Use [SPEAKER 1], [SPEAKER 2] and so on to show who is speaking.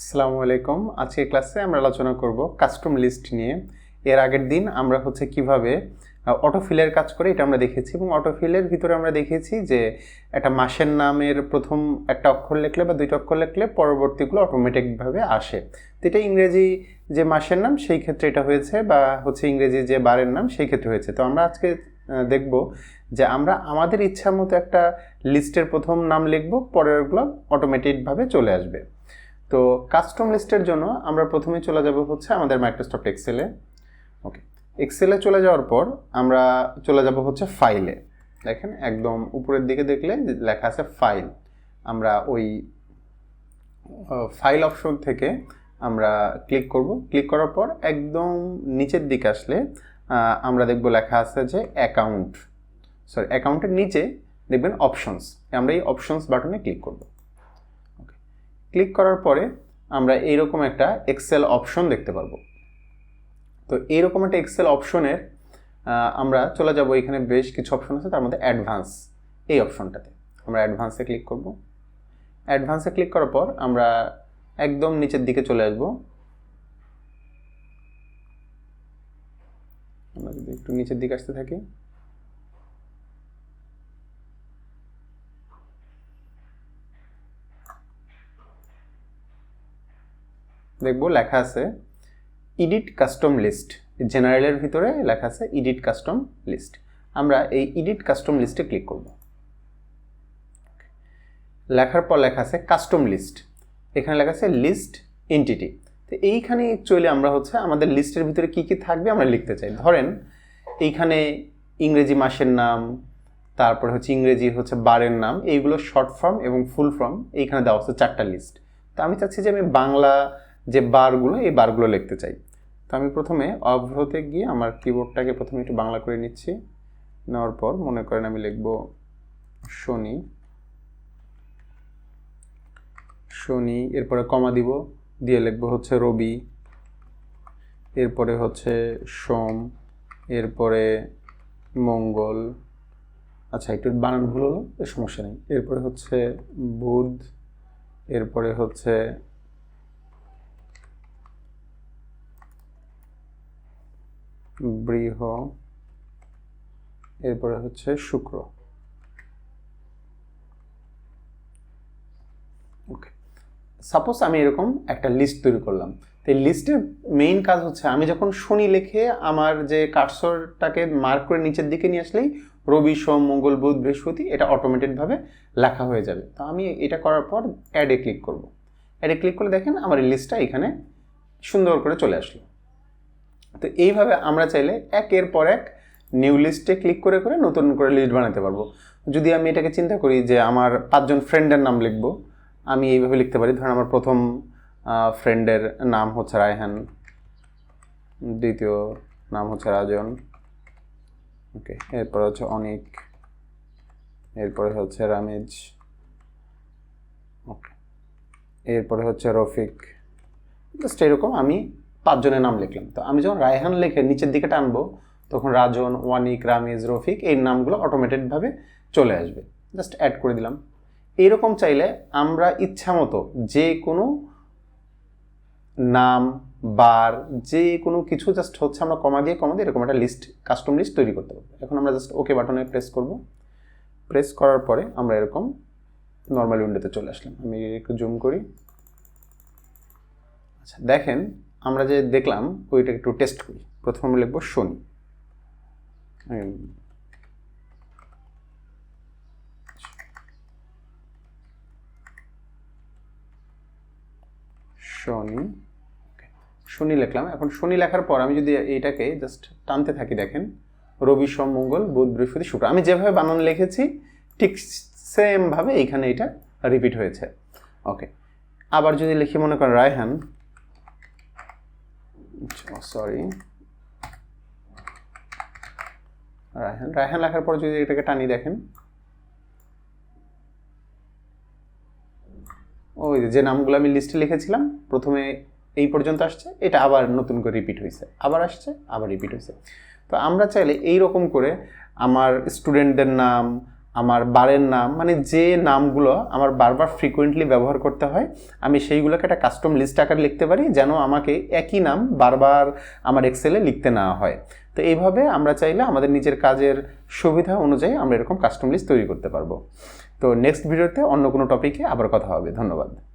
[SPEAKER 1] আসসালামু আলাইকুম। আজকে ক্লাসে আমরা আলোচনা করব কাস্টম লিস্ট নিয়ে। এর আগের দিন আমরা কিভাবে অটোফিলের কাজ করে এটা আমরা দেখেছি, এবং অটোফিলের ভিতরে আমরা দেখেছি যে একটা মাসের নামের প্রথম একটা অক্ষর লিখলে বা দুইটা অক্ষর লিখলে পরবর্তীগুলো অটোমেটিকভাবে আসে। তো এটা ইংরেজি যে মাসের নাম সেই ক্ষেত্রে এটা হয়েছে, বা ইংরেজি যে বারের নাম সেই ক্ষেত্রে হয়েছে। তো আমরা আজকে দেখব যে আমরা আমাদের ইচ্ছা মতো একটা লিস্টের প্রথম নাম লিখব, পরেরগুলো অটোমেটিকভাবে চলে আসবে। তো কাস্টম লিস্টের জন্য আমরা প্রথমে চলে যাব আমাদের মাইক্রোসফট এক্সেলে। ওকে, এক্সেলে চলে যাওয়ার পর আমরা চলে যাব ফাইলে। দেখেন একদম উপরের দিকে দেখলে লেখা আছে ফাইল। আমরা ওই ফাইল অপশন থেকে আমরা ক্লিক করব। ক্লিক করার পর একদম নিচের দিকে আসলে আমরা দেখব লেখা আছে যে অ্যাকাউন্টের নিচে দেখবেন অপশনস। আমরা এই অপশনস বাটনে ক্লিক করব। ক্লিক করার পরে আমরা এইরকম একটা এক্সেল অপশন দেখতে পারবো। তো এইরকম একটা এক্সেল অপশনের আমরা চলে যাব। এখানে বেশ কিছু অপশন আছে, তার মধ্যে অ্যাডভান্স এই অপশনটাতে আমরা অ্যাডভান্সে ক্লিক করব। অ্যাডভান্সে ক্লিক করার পর আমরা একদম নিচের দিকে চলে আসব। আমরা যদি একটু নিচের দিকে আসতে থাকি, দেখব লেখা আছে এডিট কাস্টম লিস্ট। জেনারেলের ভিতরে লেখা আছে এডিট কাস্টম লিস্ট। আমরা এই এডিট কাস্টম লিস্টে ক্লিক করব। লেখার পর লেখা আছে কাস্টম লিস্ট। এখানে লেখা আছে লিস্ট এন্টিটি। তো এইখানে অ্যাকচুয়ালি আমরা আমাদের লিস্টের ভিতরে কি কি থাকবে আমরা লিখতে চাই। ধরেন এইখানে ইংরেজি মাসের নাম, তারপরে ইংরেজি বারের নাম, এইগুলো শর্ট ফর্ম এবং ফুল ফর্ম এইখানে দেওয়া আছে 4টা লিস্ট। তো আমি চাচ্ছি যে আমি বাংলা যে বারগুলো, এই বারগুলো লিখতে চাই। তো আমি প্রথমে অভ্রতে গিয়ে আমার কিবোর্ডটাকে প্রথমে একটু বাংলা করে নিচ্ছি। নেওয়ার পর মনে করেন আমি লিখব শনি, এরপরে কমা দিব, দিয়ে লিখব রবি, এরপরে সোম, এরপরে মঙ্গল, আচ্ছা একটু বানান ভুল হলো, এর সমস্যা নেই। এরপরে বুধ, এরপরে বৃহ, এরপরে শুক্র। ওকে, সাপোজ আমি এরকম একটা লিস্ট তৈরি করলাম। তো এই লিস্টের মেইন কাজ আমি যখন শনি লিখে আমার যে কার্সরটাকে মার্ক করে নিচের দিকে নিয়ে আসলেই রবি, সোম, মঙ্গল, বুধ, বৃহস্পতি এটা অটোমেটিকভাবে লেখা হয়ে যাবে। তো আমি এটা করার পর অ্যাডে ক্লিক করব। অ্যাডে ক্লিক করলে দেখেন আমার এই লিস্টটা এখানে সুন্দর করে চলে আসলো। তো এইভাবে আমরা চাইলে একের পর এক নিউ লিস্টে ক্লিক করে করে নতুন করে লিস্ট বানাতে পারবো। যদি আমি এটাকে চিন্তা করি যে আমার 5 জন ফ্রেন্ডের নাম লিখব, আমি এইভাবে লিখতে পারি। ধরেন আমার প্রথম ফ্রেন্ডের নাম রায়হান, দ্বিতীয় নাম রাজন, ওকে, এরপর অনিক, এরপরে রামেজ, ওকে, এরপরে রফিক। জাস্ট এরকম আমি 5 জনের নাম লিখলাম। তো আমি যখন রায়হান লিখে নিচের দিকে টানবো তখন রাজন, ওয়ানিক, রামেজ, রফিক এই নামগুলো অটোমেটেডভাবে চলে আসবে। জাস্ট অ্যাড করে দিলাম। এইরকম চাইলে আমরা ইচ্ছা মতো যে কোনো নাম, বার, যে কোনো কিছু জাস্ট আমরা কমা দিয়ে এরকম একটা লিস্ট, কাস্টম লিস্ট তৈরি করতে পারবো। এখন আমরা জাস্ট ওকে বাটনে প্রেস করব। প্রেস করার পরে আমরা এরকম নর্মাল উইন্ডোতে চলে আসলাম। আমি একটু জুম করি। আচ্ছা দেখেন আমরা যে দেখলাম ওইটা একটু টেস্ট করি। প্রথমে আমরা লিখবো শনি, শনি লিখলাম। এখন শনি লেখার পর আমি যদি এইটাকে জাস্ট টানতে থাকি, দেখেন রবি, সোম, মঙ্গল, বুধ, বৃহস্পতি, শুক্র। আমি যেভাবে বানান লিখেছি ঠিক সেম ভাবে এইখানে এটা রিপিট হয়েছে। ওকে, আবার যদি লিখি মনে করেন রায়হান, রায়হান লেখার পর যদি এটাকে টানি, দেখেন ওই যে নামগুলো আমি লিস্টে লিখেছিলাম প্রথমে এই পর্যন্ত আসছে, এটা আবার নতুন করে রিপিট হয়েছে, আবার আসছে, আবার রিপিট হয়েছে। তো আমরা চাইলে এই রকম করে আমার স্টুডেন্টদের নাম, আমার বারের নাম, মানে যে নামগুলো আমার বারবার ফ্রিকোয়েন্টলি ব্যবহার করতে হয় আমি সেইগুলোকে একটা কাস্টম লিস্ট আকারে লিখতে পারি, যেন আমাকে একই নাম বারবার আমার এক্সেলে লিখতে না হয়। তো এইভাবে আমরা চাইলে আমাদের নিজের কাজের সুবিধা অনুযায়ী আমরা এরকম কাস্টম লিস্ট তৈরি করতে পারবো। তো নেক্সট ভিডিওতে অন্য কোনো টপিকে আবার কথা হবে। ধন্যবাদ।